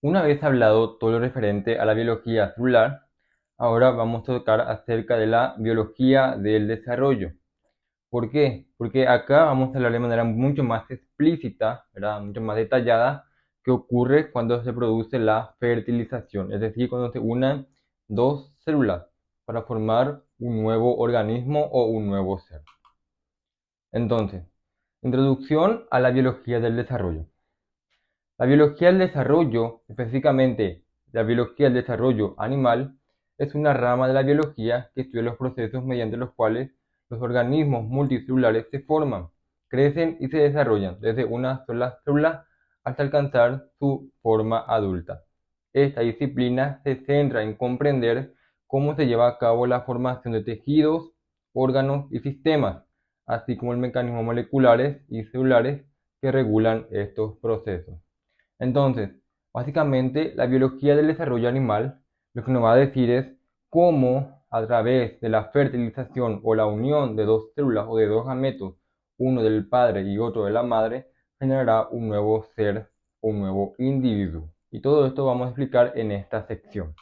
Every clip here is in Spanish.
Una vez hablado todo lo referente a la biología celular, ahora vamos a tocar acerca de la biología del desarrollo. ¿Por qué? Porque acá vamos a hablar de manera mucho más explícita, ¿verdad? Mucho más detallada, qué ocurre cuando se produce la fertilización, es decir, cuando se unen dos células para formar un nuevo organismo o un nuevo ser. Entonces, introducción a la biología del desarrollo. La biología del desarrollo, específicamente la biología del desarrollo animal, es una rama de la biología que estudia los procesos mediante los cuales los organismos multicelulares se forman, crecen y se desarrollan desde una sola célula hasta alcanzar su forma adulta. Esta disciplina se centra en comprender cómo se lleva a cabo la formación de tejidos, órganos y sistemas, así como los mecanismos moleculares y celulares que regulan estos procesos. Entonces, básicamente, la biología del desarrollo animal lo que nos va a decir es cómo a través de la fertilización o la unión de dos células o de dos gametos, uno del padre y otro de la madre, generará un nuevo ser o un nuevo individuo. Y todo esto vamos a explicar en esta sección.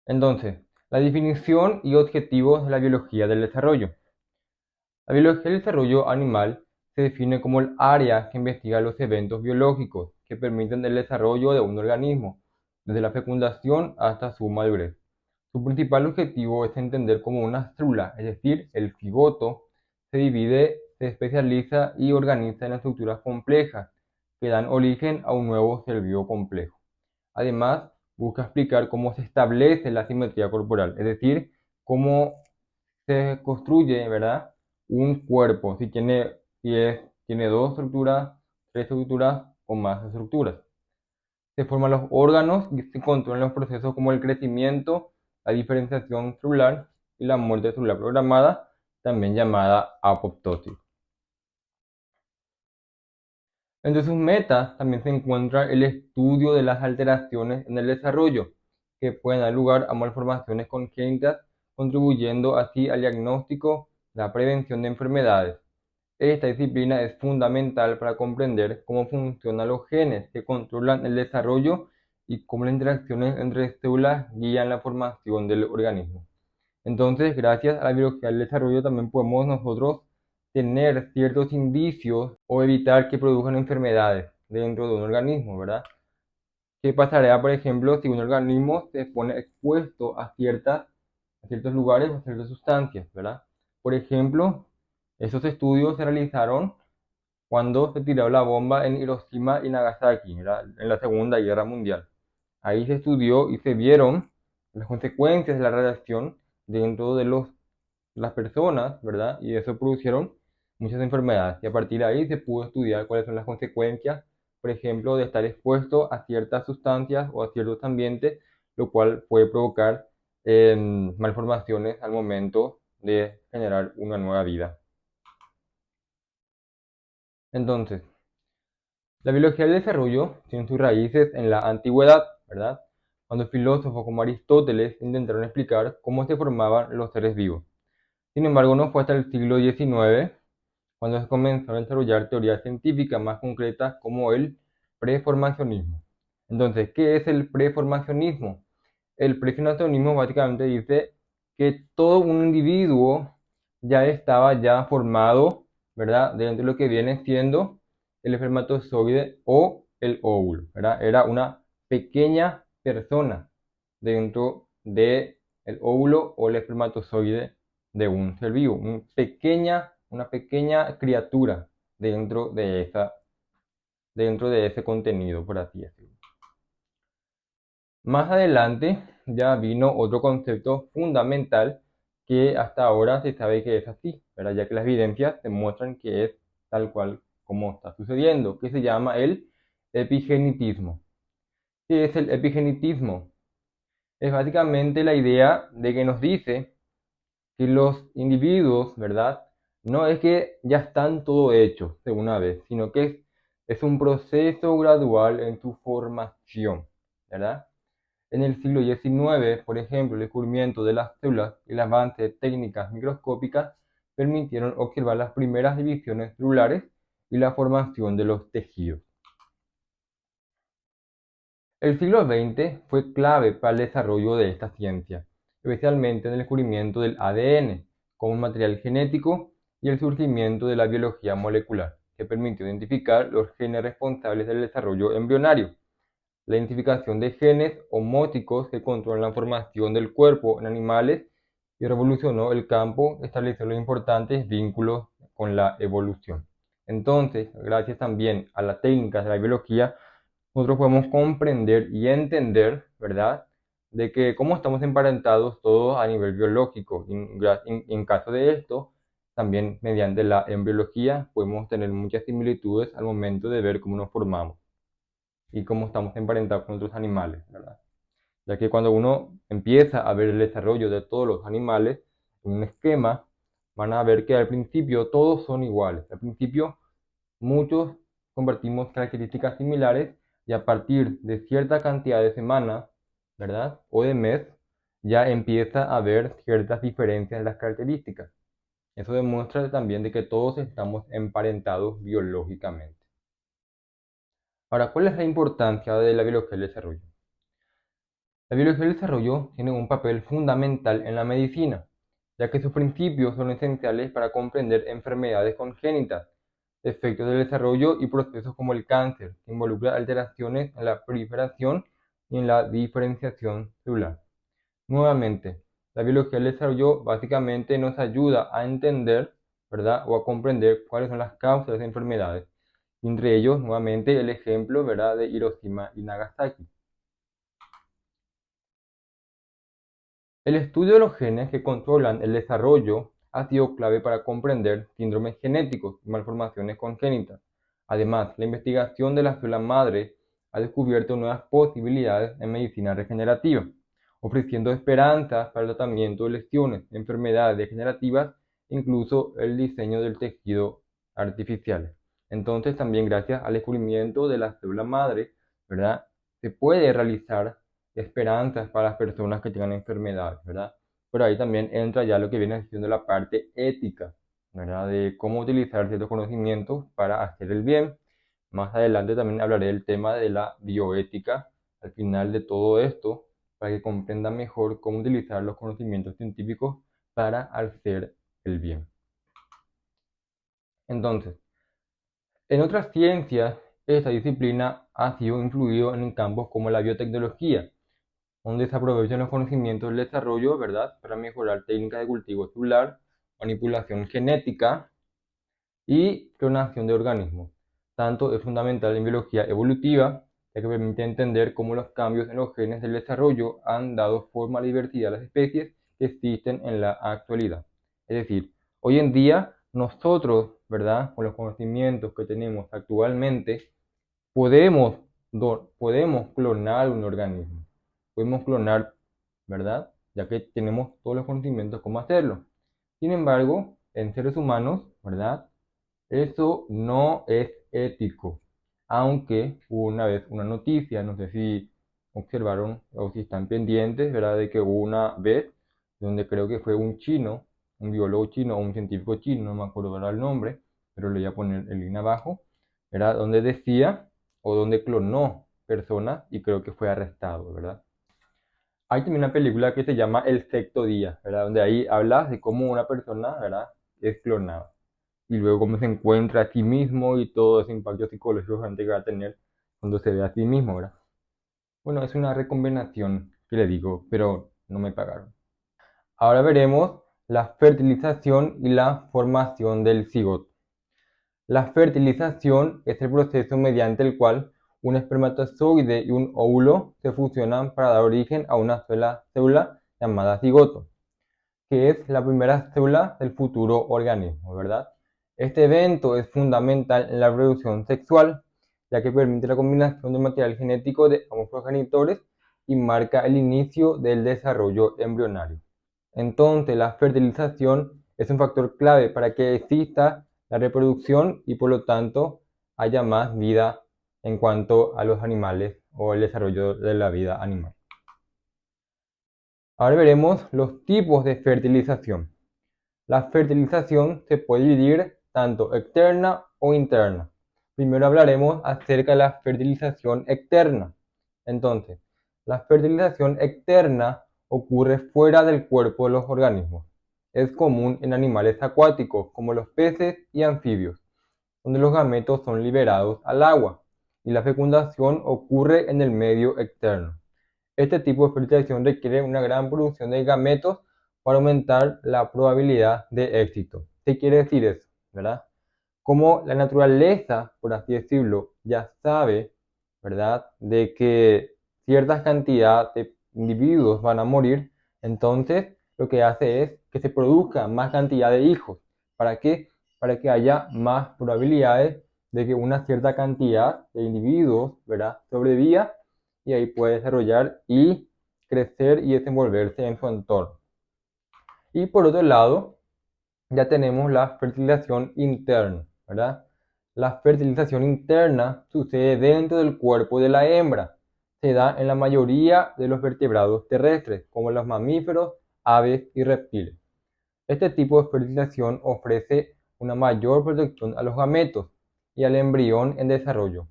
Entonces, la definición y objetivos de la biología del desarrollo. La biología del desarrollo animal se define como el área que investiga los eventos biológicos que permiten el desarrollo de un organismo, desde la fecundación hasta su madurez. Su principal objetivo es entender cómo una célula, es decir, el cigoto, se divide, se especializa y organiza en estructuras complejas que dan origen a un nuevo ser vivo complejo. Además, busca explicar cómo se establece la simetría corporal, es decir, cómo se construye, ¿verdad? Un cuerpo, si tiene dos estructuras, tres estructuras o más estructuras. Se forman los órganos y se controlan los procesos como el crecimiento, la diferenciación celular y la muerte celular programada, también llamada apoptosis. Entre sus metas también se encuentra el estudio de las alteraciones en el desarrollo, que pueden dar lugar a malformaciones congénitas, contribuyendo así al diagnóstico, la prevención de enfermedades. Esta disciplina es fundamental para comprender cómo funcionan los genes que controlan el desarrollo y cómo las interacciones entre células guían la formación del organismo. Entonces, gracias a la biología del desarrollo también podemos nosotros tener ciertos indicios o evitar que produzcan enfermedades dentro de un organismo, ¿verdad? ¿Qué pasaría, por ejemplo, si un organismo se pone expuesto a ciertos lugares o a ciertas sustancias, ¿verdad? Por ejemplo, esos estudios se realizaron cuando se tiró la bomba en Hiroshima y Nagasaki, ¿verdad? En la Segunda Guerra Mundial. Ahí se estudió y se vieron las consecuencias de la radiación dentro de las personas, ¿verdad? Y eso produjeron muchas enfermedades. Y a partir de ahí se pudo estudiar cuáles son las consecuencias, por ejemplo, de estar expuesto a ciertas sustancias o a ciertos ambientes, lo cual puede provocar malformaciones al momento de generar una nueva vida. Entonces, la biología del desarrollo tiene sus raíces en la antigüedad, ¿verdad? Cuando filósofos como Aristóteles intentaron explicar cómo se formaban los seres vivos. Sin embargo, no fue hasta el siglo XIX cuando se comenzaron a desarrollar teorías científicas más concretas como el preformacionismo. Entonces, ¿qué es el preformacionismo? El preformacionismo básicamente dice que todo un individuo ya estaba ya formado, ¿verdad? Dentro de lo que viene siendo el espermatozoide o el óvulo, ¿verdad? Era una pequeña persona dentro del óvulo o el espermatozoide de un ser vivo, una pequeña criatura dentro de ese contenido, por así decirlo. Más adelante ya vino otro concepto fundamental que hasta ahora se sabe que es así, ¿verdad? Ya que las evidencias demuestran que es tal cual como está sucediendo, que se llama el epigenitismo. ¿Qué es el epigenitismo? Es básicamente la idea de que nos dice que los individuos, ¿verdad? No es que ya están todo hechos de una vez, sino que es un proceso gradual en su formación, ¿verdad? En el siglo XIX, por ejemplo, el descubrimiento de las células y el avance de técnicas microscópicas permitieron observar las primeras divisiones celulares y la formación de los tejidos. El siglo XX fue clave para el desarrollo de esta ciencia, especialmente en el descubrimiento del ADN como un material genético y el surgimiento de la biología molecular, que permitió identificar los genes responsables del desarrollo embrionario. La identificación de genes homóticos que controlan la formación del cuerpo en animales y revolucionó el campo, estableció los importantes vínculos con la evolución. Entonces, gracias también a las técnicas de la biología, nosotros podemos comprender y entender, ¿verdad?, de que cómo estamos emparentados todos a nivel biológico. En caso de esto, también mediante la embriología podemos tener muchas similitudes al momento de ver cómo nos formamos y cómo estamos emparentados con otros animales, ¿verdad? Ya que cuando uno empieza a ver el desarrollo de todos los animales en un esquema, van a ver que al principio todos son iguales. Al principio muchos compartimos características similares y a partir de cierta cantidad de semanas, ¿verdad? O de mes, ya empieza a haber ciertas diferencias en las características. Eso demuestra también de que todos estamos emparentados biológicamente. Ahora, ¿cuál es la importancia de la biología del desarrollo? La biología del desarrollo tiene un papel fundamental en la medicina, ya que sus principios son esenciales para comprender enfermedades congénitas, efectos del desarrollo y procesos como el cáncer, que involucra alteraciones en la proliferación y en la diferenciación celular. Nuevamente, la biología del desarrollo básicamente nos ayuda a entender, ¿verdad?, o a comprender cuáles son las causas de las enfermedades. Entre ellos, nuevamente, el ejemplo, ¿verdad?, de Hiroshima y Nagasaki. El estudio de los genes que controlan el desarrollo ha sido clave para comprender síndromes genéticos y malformaciones congénitas. Además, la investigación de la célula madre ha descubierto nuevas posibilidades en medicina regenerativa, ofreciendo esperanzas para el tratamiento de lesiones, enfermedades degenerativas e incluso el diseño del tejido artificial. Entonces, también gracias al descubrimiento de la célula madre, ¿verdad?, se puede realizar esperanzas para las personas que tengan enfermedades, ¿verdad? Pero ahí también entra ya lo que viene siendo la parte ética, ¿verdad? De cómo utilizar ciertos conocimientos para hacer el bien. Más adelante también hablaré del tema de la bioética al final de todo esto, para que comprenda mejor cómo utilizar los conocimientos científicos para hacer el bien. Entonces, en otras ciencias, esta disciplina ha sido influido en campos como la biotecnología, donde se aprovechan los conocimientos del desarrollo, ¿verdad?, para mejorar técnicas de cultivo celular, manipulación genética y clonación de organismos. Tanto es fundamental en biología evolutiva, ya que permite entender cómo los cambios en los genes del desarrollo han dado forma a la diversidad de las especies que existen en la actualidad. Es decir, hoy en día nosotros, ¿verdad?, con los conocimientos que tenemos actualmente, podemos, podemos clonar un organismo. Podemos clonar, ¿verdad? Ya que tenemos todos los conocimientos cómo hacerlo. Sin embargo, en seres humanos, ¿verdad?, eso no es ético. Aunque hubo una vez una noticia, no sé si observaron o si están pendientes, ¿verdad?, de que hubo una vez donde creo que fue un chino, un biólogo chino o un científico chino, no me acuerdo ahora el nombre, pero le voy a poner el link abajo, ¿verdad?, donde decía o donde clonó personas y creo que fue arrestado, ¿verdad? Hay también una película que se llama El Sexto Día, ¿verdad?, donde ahí habla de cómo una persona, ¿verdad?, es clonada y luego cómo se encuentra a sí mismo y todo ese impacto psicológico que va a tener cuando se ve a sí mismo, ¿verdad? Bueno, es una recomendación que le digo, pero no me pagaron. Ahora veremos la fertilización y la formación del cigoto. La fertilización es el proceso mediante el cual un espermatozoide y un óvulo se fusionan para dar origen a una sola célula llamada cigoto, que es la primera célula del futuro organismo, ¿verdad? Este evento es fundamental en la reproducción sexual, ya que permite la combinación del material genético de ambos progenitores y marca el inicio del desarrollo embrionario. Entonces, la fertilización es un factor clave para que exista la reproducción y por lo tanto haya más vida en cuanto a los animales o el desarrollo de la vida animal. Ahora veremos los tipos de fertilización. La fertilización se puede dividir tanto externa o interna. Primero hablaremos acerca de la fertilización externa, Entonces, la fertilización externa ocurre fuera del cuerpo de los organismos. Es común en animales acuáticos como los peces y anfibios, donde los gametos son liberados al agua y la fecundación ocurre en el medio externo. Este tipo de fertilización requiere una gran producción de gametos para aumentar la probabilidad de éxito. ¿Qué quiere decir eso? ¿Verdad? Como la naturaleza, por así decirlo, ya sabe, ¿verdad?, de que ciertas cantidades de individuos van a morir, entonces lo que hace es que se produzca más cantidad de hijos. ¿Para qué? Para que haya más probabilidades de que una cierta cantidad de individuos, ¿verdad?, sobreviva y ahí puede desarrollar y crecer y desenvolverse en su entorno. Y por otro lado, ya tenemos la fertilización interna, ¿verdad? La fertilización interna sucede dentro del cuerpo de la hembra. Se da en la mayoría de los vertebrados terrestres, como los mamíferos, aves y reptiles. Este tipo de fertilización ofrece una mayor protección a los gametos y al embrión en desarrollo,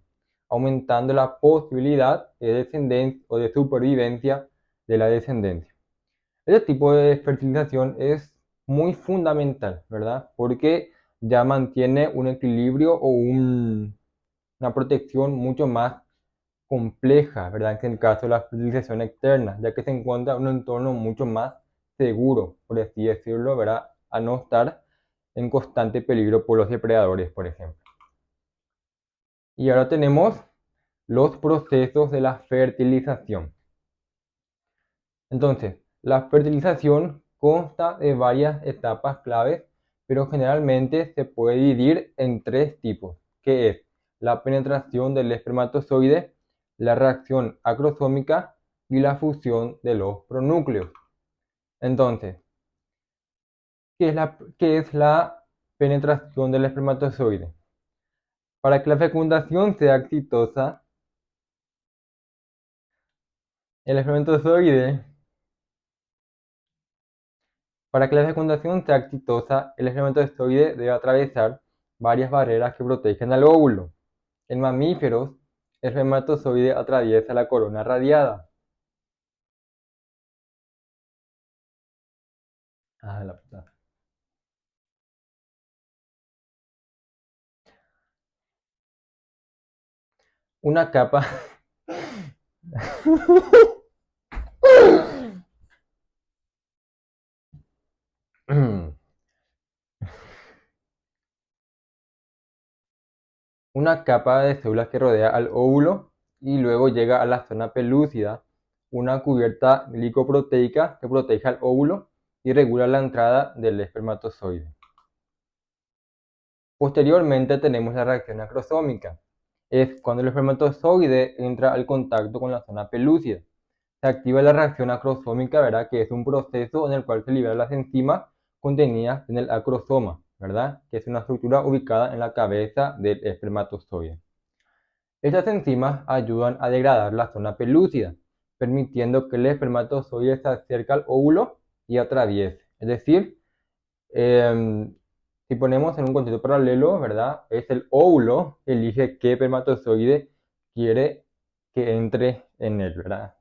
aumentando la posibilidad de descendencia o de supervivencia de la descendencia. Este tipo de fertilización es muy fundamental, ¿verdad? Porque ya mantiene un equilibrio o una protección mucho más compleja, ¿verdad? Que en el caso de la fertilización externa, ya que se encuentra en un entorno mucho más seguro, por así decirlo, ¿verdad? A no estar en constante peligro por los depredadores, por ejemplo. Y ahora tenemos los procesos de la fertilización. Entonces, la fertilización consta de varias etapas claves, pero generalmente se puede dividir en tres tipos, que es la penetración del espermatozoide, la reacción acrosómica y la fusión de los pronúcleos. Entonces, ¿qué es la penetración del espermatozoide? Para que la fecundación sea exitosa, el espermatozoide Para que la fecundación sea exitosa, el espermatozoide debe atravesar varias barreras que protegen al óvulo. En mamíferos, el espermatozoide atraviesa la corona radiada. Ah, la puta. Una capa. Una capa de células que rodea al óvulo y luego llega a la zona pelúcida, una cubierta glicoproteica que protege al óvulo y regula la entrada del espermatozoide. Posteriormente tenemos la reacción acrosómica. Es cuando el espermatozoide entra al contacto con la zona pelúcida. Se activa la reacción acrosómica, ¿verdad? Que es un proceso en el cual se liberan las enzimas contenidas en el acrosoma, ¿verdad? Que es una estructura ubicada en la cabeza del espermatozoide. Estas enzimas ayudan a degradar la zona pelúcida, permitiendo que el espermatozoide se acerque al óvulo y atraviese. Es decir, si ponemos en un contexto paralelo, ¿verdad? Es el óvulo que elige qué espermatozoide quiere que entre en él, ¿verdad?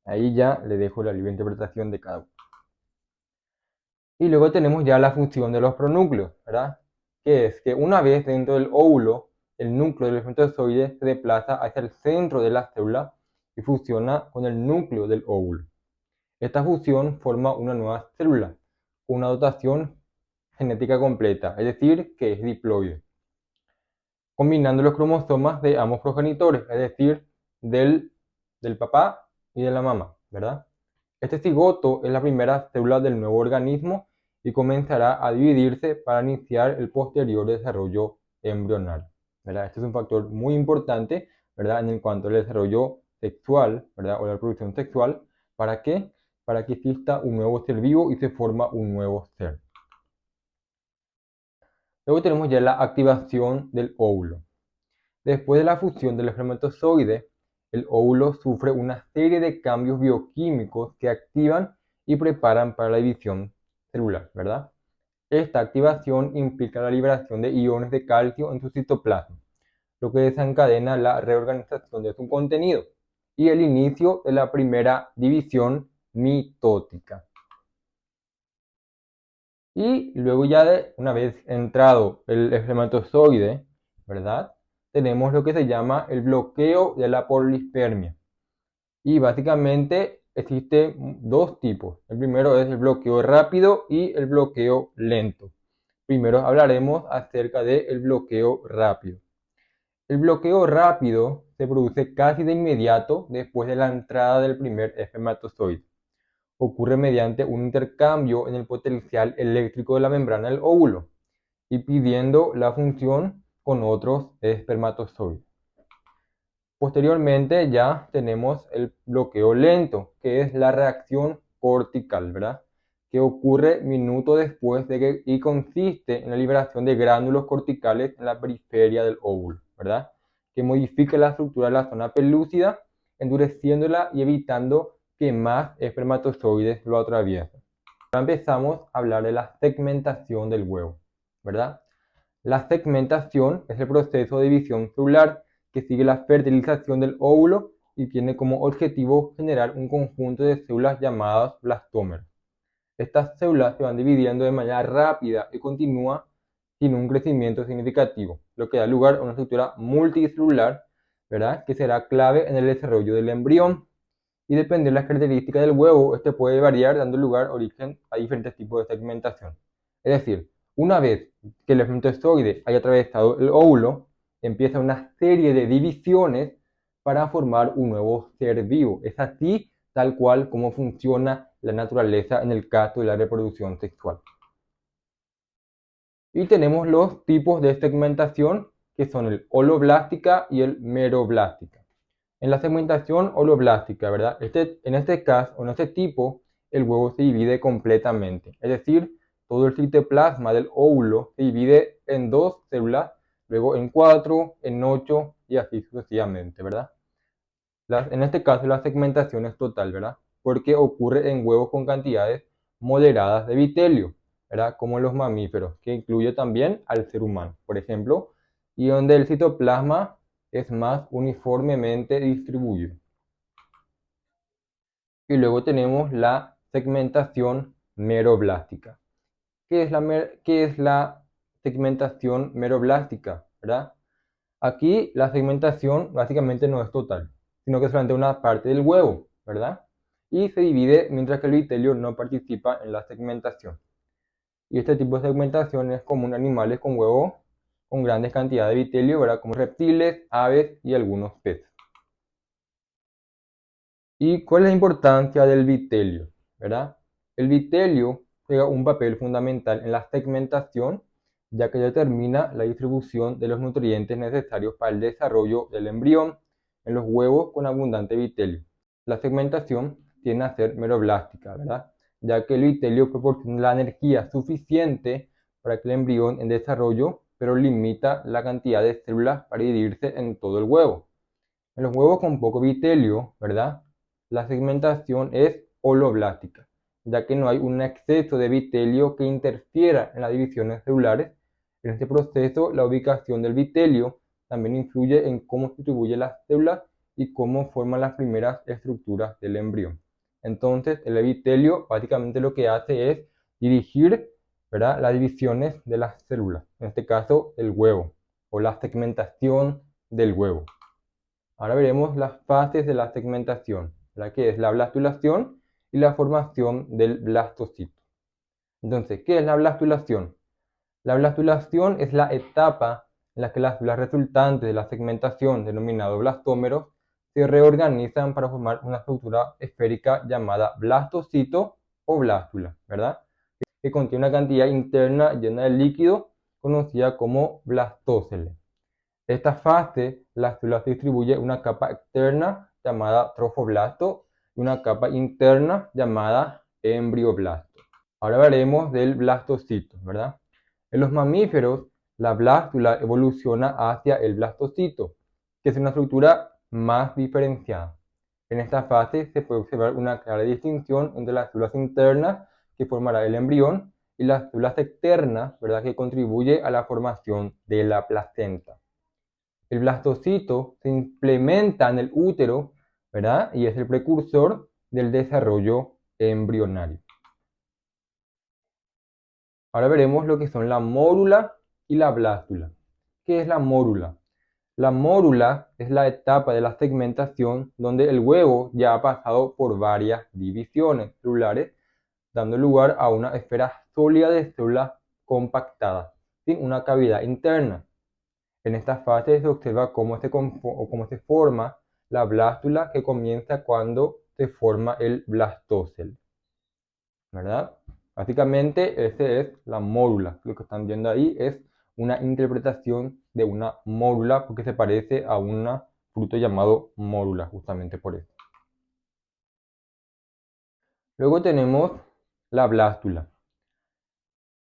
Ahí ya le dejo la libre interpretación de cada uno. Y luego tenemos ya la función de los pronúcleos, ¿verdad? Que es que una vez dentro del óvulo, el núcleo del espermatozoide se desplaza hacia el centro de la célula y fusiona con el núcleo del óvulo. Esta fusión forma una nueva célula con una dotación genética completa, es decir, que es diploide, combinando los cromosomas de ambos progenitores, es decir, del papá y de la mamá, ¿verdad? Este cigoto es la primera célula del nuevo organismo y comenzará a dividirse para iniciar el posterior desarrollo embrional, ¿verdad? Este es un factor muy importante, ¿verdad? En cuanto al desarrollo sexual, ¿verdad? O la reproducción sexual. ¿Para qué? Para que exista un nuevo ser vivo y se forma un nuevo ser. Luego tenemos ya la activación del óvulo. Después de la fusión del espermatozoide, el óvulo sufre una serie de cambios bioquímicos que activan y preparan para la división celular, ¿verdad? Esta activación implica la liberación de iones de calcio en su citoplasma, lo que desencadena la reorganización de su contenido. y el inicio de la primera división mitótica. Y luego ya una vez entrado el espermatozoide, ¿verdad? Tenemos lo que se llama el bloqueo de la polispermia. Y básicamente existen dos tipos. El primero es el bloqueo rápido y el bloqueo lento. Primero hablaremos acerca del bloqueo rápido. El bloqueo rápido se produce casi de inmediato después de la entrada del primer espermatozoide. Ocurre mediante un intercambio en el potencial eléctrico de la membrana del óvulo y pidiendo la función con otros espermatozoides. Posteriormente ya tenemos el bloqueo lento, que es la reacción cortical, ¿verdad? Que ocurre minutos después y consiste en la liberación de gránulos corticales en la periferia del óvulo, ¿verdad? Que modifica la estructura de la zona pelúcida, endureciéndola y evitando que más espermatozoides lo atraviesen. Ahora empezamos a hablar de la segmentación del huevo, ¿verdad? La segmentación es el proceso de división celular que sigue la fertilización del óvulo y tiene como objetivo generar un conjunto de células llamadas blastómeros. Estas células se van dividiendo de manera rápida y continua sin un crecimiento significativo, lo que da lugar a una estructura multicelular, ¿verdad? Que será clave en el desarrollo del embrión. Y depende de las características del huevo, este puede variar dando lugar origen a diferentes tipos de segmentación. Es decir, una vez que el espermatozoide haya atravesado el óvulo, empieza una serie de divisiones para formar un nuevo ser vivo. Es así tal cual como funciona la naturaleza en el caso de la reproducción sexual. Y tenemos los tipos de segmentación que son el holoblástica y el meroblástica. En la segmentación holoblástica, ¿verdad? En este caso, en este tipo, el huevo se divide completamente. Es decir, todo el citoplasma del óvulo se divide en dos células, luego en 4, en 8 y así sucesivamente, ¿verdad? En este caso la segmentación es total, ¿verdad? Porque ocurre en huevos con cantidades moderadas de vitelio, ¿verdad? Como los mamíferos, que incluye también al ser humano, por ejemplo, y donde el citoplasma es más uniformemente distribuido. Y luego tenemos la segmentación meroblástica. ¿Qué es la segmentación meroblástica? ¿Verdad? Aquí la segmentación básicamente no es total, sino que es solamente una parte del huevo, ¿verdad? Y se divide mientras que el vitelio no participa en la segmentación. Y este tipo de segmentación es común en animales con huevos con grandes cantidades de vitelio, ¿verdad? Como reptiles, aves y algunos peces. ¿Y cuál es la importancia del vitelio? ¿Verdad? El vitelio juega un papel fundamental en la segmentación, ya que determina la distribución de los nutrientes necesarios para el desarrollo del embrión en los huevos con abundante vitelio. La segmentación tiende a ser meroblástica, ¿verdad? Ya que el vitelio proporciona la energía suficiente para que el embrión en desarrollo, pero limita la cantidad de células para dividirse en todo el huevo. En los huevos con poco vitelio, ¿verdad? La segmentación es holoblástica, ya que no hay un exceso de vitelio que interfiera en las divisiones celulares. En este proceso, la ubicación del vitelio también influye en cómo se distribuyen las células y cómo forman las primeras estructuras del embrión. Entonces, el vitelio básicamente lo que hace es dirigir, ¿verdad?, las divisiones de las células, en este caso el huevo, o la segmentación del huevo. Ahora veremos las fases de la segmentación, la que es la blastulación y la formación del blastocito. Entonces, ¿qué es la blastulación? La blastulación es la etapa en la que las células resultantes de la segmentación, denominado blastómeros, se reorganizan para formar una estructura esférica llamada blastocito o blástula, ¿verdad? Que contiene una cantidad interna llena de líquido conocida como blastócele. Esta fase, la célula se distribuye una capa externa llamada trofoblasto y una capa interna llamada embrioblasto. Ahora veremos del blastocito, ¿verdad? En los mamíferos, la blástula evoluciona hacia el blastocito, que es una estructura más diferenciada. En esta fase se puede observar una clara distinción entre las células internas que formará el embrión y las células externas, ¿verdad?, que contribuye a la formación de la placenta. El blastocito se implementa en el útero ¿verdad? Y es el precursor del desarrollo embrionario. Ahora veremos lo que son la mórula y la blástula. ¿Qué es la mórula? La mórula es la etapa de la segmentación donde el huevo ya ha pasado por varias divisiones celulares, dando lugar a una esfera sólida de células compactadas, sin una cavidad interna. En esta fase se observa cómo se forma la blástula, que comienza cuando se forma el blastocel, ¿verdad? Básicamente, ese es la mórula. Lo que están viendo ahí es una interpretación de una mórula porque se parece a un fruto llamado mórula, justamente por eso. Luego tenemos la blástula.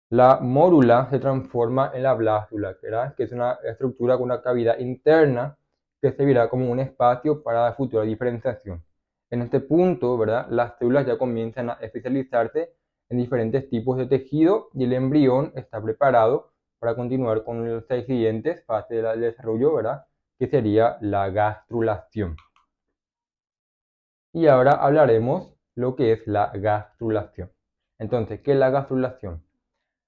La mórula se transforma en la blástula, ¿verdad? Que es una estructura con una cavidad interna que servirá como un espacio para la futura diferenciación. En este punto, ¿verdad? Las células ya comienzan a especializarse en diferentes tipos de tejido y el embrión está preparado para continuar con las siguientes fases del desarrollo, ¿verdad? Que sería la gastrulación. Y ahora hablaremos lo que es la gastrulación. Entonces, ¿qué es la gastrulación?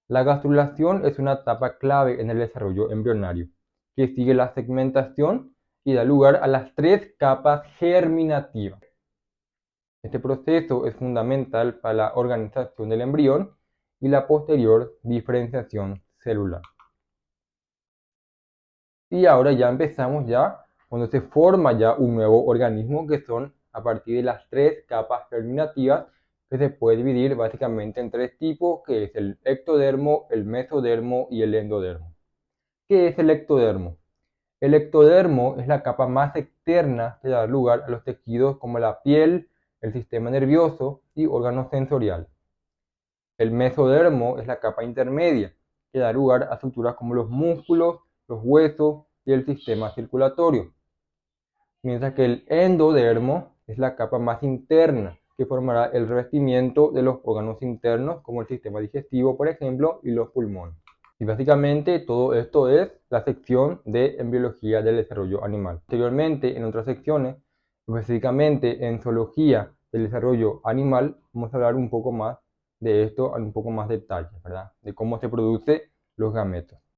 La gastrulación es una etapa clave en el desarrollo embrionario, que sigue la segmentación y da lugar a las tres capas germinativas. Este proceso es fundamental para la organización del embrión y la posterior diferenciación celular. Y ahora ya empezamos cuando se forma ya un nuevo organismo, que son a partir de las tres capas germinativas, que se puede dividir básicamente en tres tipos, que es el ectodermo, el mesodermo y el endodermo. ¿Qué es el ectodermo? El ectodermo es la capa más externa que da lugar a los tejidos como la piel, el sistema nervioso y órganos sensoriales. El mesodermo es la capa intermedia, que da lugar a estructuras como los músculos, los huesos y el sistema circulatorio. Mientras que el endodermo es la capa más interna, que formará el revestimiento de los órganos internos, como el sistema digestivo, por ejemplo, y los pulmones. Y básicamente todo esto es la sección de embriología del desarrollo animal. Posteriormente, en otras secciones, específicamente en zoología del desarrollo animal, vamos a hablar un poco más de esto, en un poco más detalle, ¿verdad? De cómo se producen los gametos.